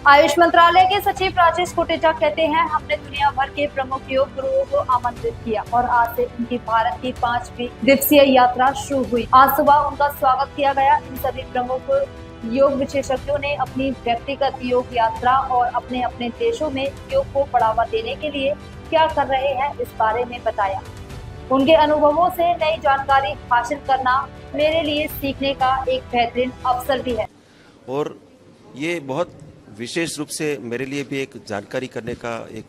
आयुष मंत्रालय के सचिव राजेश कोटेचा कहते हैं, हमने दुनिया भर के प्रमुख योग गुरुओं को आमंत्रित किया और आज से उनकी भारत की 5वीं दिवसीय यात्रा शुरू हुई। आज सुबह उनका स्वागत किया गया। इन सभी प्रमुख योग विशेषज्ञों ने अपनी व्यक्तिगत योग यात्रा और अपने अपने देशों में योग को बढ़ावा देने के लिए क्या कर रहे हैं, इस बारे में बताया। उनके अनुभवों से नई जानकारी हासिल करना मेरे लिए सीखने का एक बेहतरीन अवसर भी है और ये बहुत विशेष रूप से मेरे लिए भी एक जानकारी करने का, एक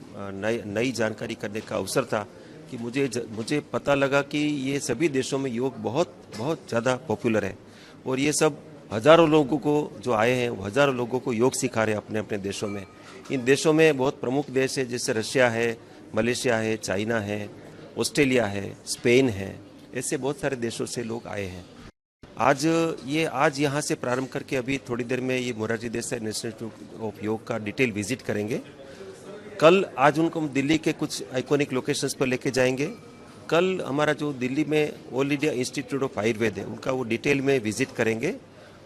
नई जानकारी करने का अवसर था कि मुझे पता लगा कि ये सभी देशों में योग बहुत बहुत ज़्यादा पॉपुलर है और ये सब हज़ारों लोगों को जो आए हैं वो हज़ारों लोगों को योग सिखा रहे हैं अपने अपने देशों में। इन देशों में बहुत प्रमुख देश है, जैसे रशिया है, मलेशिया है, चाइना है, ऑस्ट्रेलिया है, स्पेन है, ऐसे बहुत सारे देशों से लोग आए हैं। आज यहाँ से प्रारंभ करके अभी थोड़ी देर में ये Morarji Desai national institute of योग का डिटेल विजिट करेंगे। आज उनको हम दिल्ली के कुछ आइकॉनिक लोकेशंस पर लेके जाएंगे। कल हमारा जो दिल्ली में all India institute of Ayurveda है, उनका वो डिटेल में विजिट करेंगे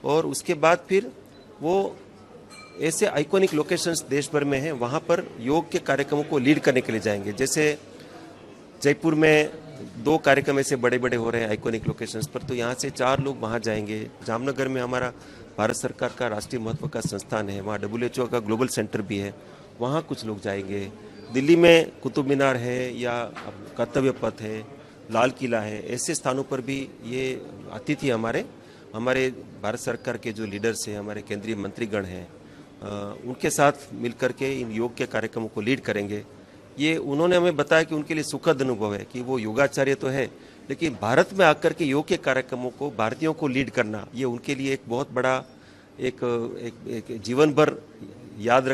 और उसके बाद फिर वो ऐसे आइकॉनिक लोकेशंस देश भर में हैं, वहाँ पर योग के कार्यक्रमों को लीड करने के लिए जाएंगे। जैसे जयपुर में 2 कार्यक्रम ऐसे बड़े बड़े हो रहे हैं आइकॉनिक लोकेशंस पर, तो यहाँ से 4 लोग वहाँ जाएंगे। जामनगर में हमारा भारत सरकार का राष्ट्रीय महत्व का संस्थान है, वहाँ WHO का ग्लोबल सेंटर भी है, वहाँ कुछ लोग जाएंगे। दिल्ली में कुतुब मीनार है या कर्तव्य पथ है, लाल किला है, ऐसे स्थानों पर भी ये अतिथि हमारे भारत सरकार के जो लीडर्स हैं, हमारे केंद्रीय मंत्रीगण हैं, उनके साथ मिलकर के इन योग के कार्यक्रमों को लीड करेंगे। ये उन्होंने हमें बताया कि उनके लिए सुखद अनुभव है कि वो योगाचार्य तो है, लेकिन भारत में आकर के योग के कार्यक्रमों को भारतीयों को लीड करना, ये उनके लिए एक बहुत बड़ा एक जीवन भर याद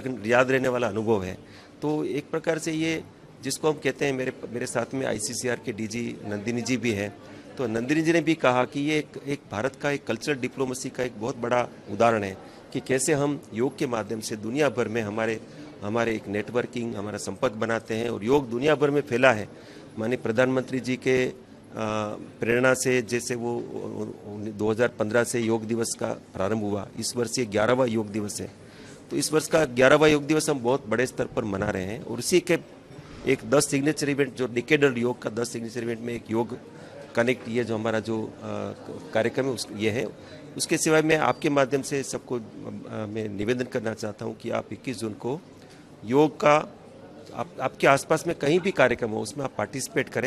रहने वाला अनुभव है। तो एक प्रकार से ये जिसको हम कहते हैं, मेरे साथ में ICCR के DG नंदिनी जी भी हैं, तो नंदिनी जी ने भी कहा कि ये एक भारत का एक कल्चरल डिप्लोमेसी का एक बहुत बड़ा उदाहरण है कि कैसे हम योग के माध्यम से दुनिया भर में हमारे एक नेटवर्किंग, हमारा संपर्क बनाते हैं और योग दुनिया भर में फैला है। माननीय प्रधानमंत्री जी के प्रेरणा से, जैसे वो 2015 से योग दिवस का प्रारंभ हुआ, इस वर्ष ये 11वां योग दिवस है, तो इस वर्ष का 11वां योग दिवस हम बहुत बड़े स्तर पर मना रहे हैं और उसी के एक 10 सिग्नेचर इवेंट, जो डिकेडल योग का 10 सिग्नेचर इवेंट में एक योग कनेक्ट, ये जो हमारा जो कार्यक्रम है ये है। उसके सिवाय मैं आपके माध्यम से सबको मैं निवेदन करना चाहता हूँ कि आप 21 जून को योग का आपके आसपास में कहीं भी कार्यक्रम हो, उसमें आप पार्टिसिपेट करें।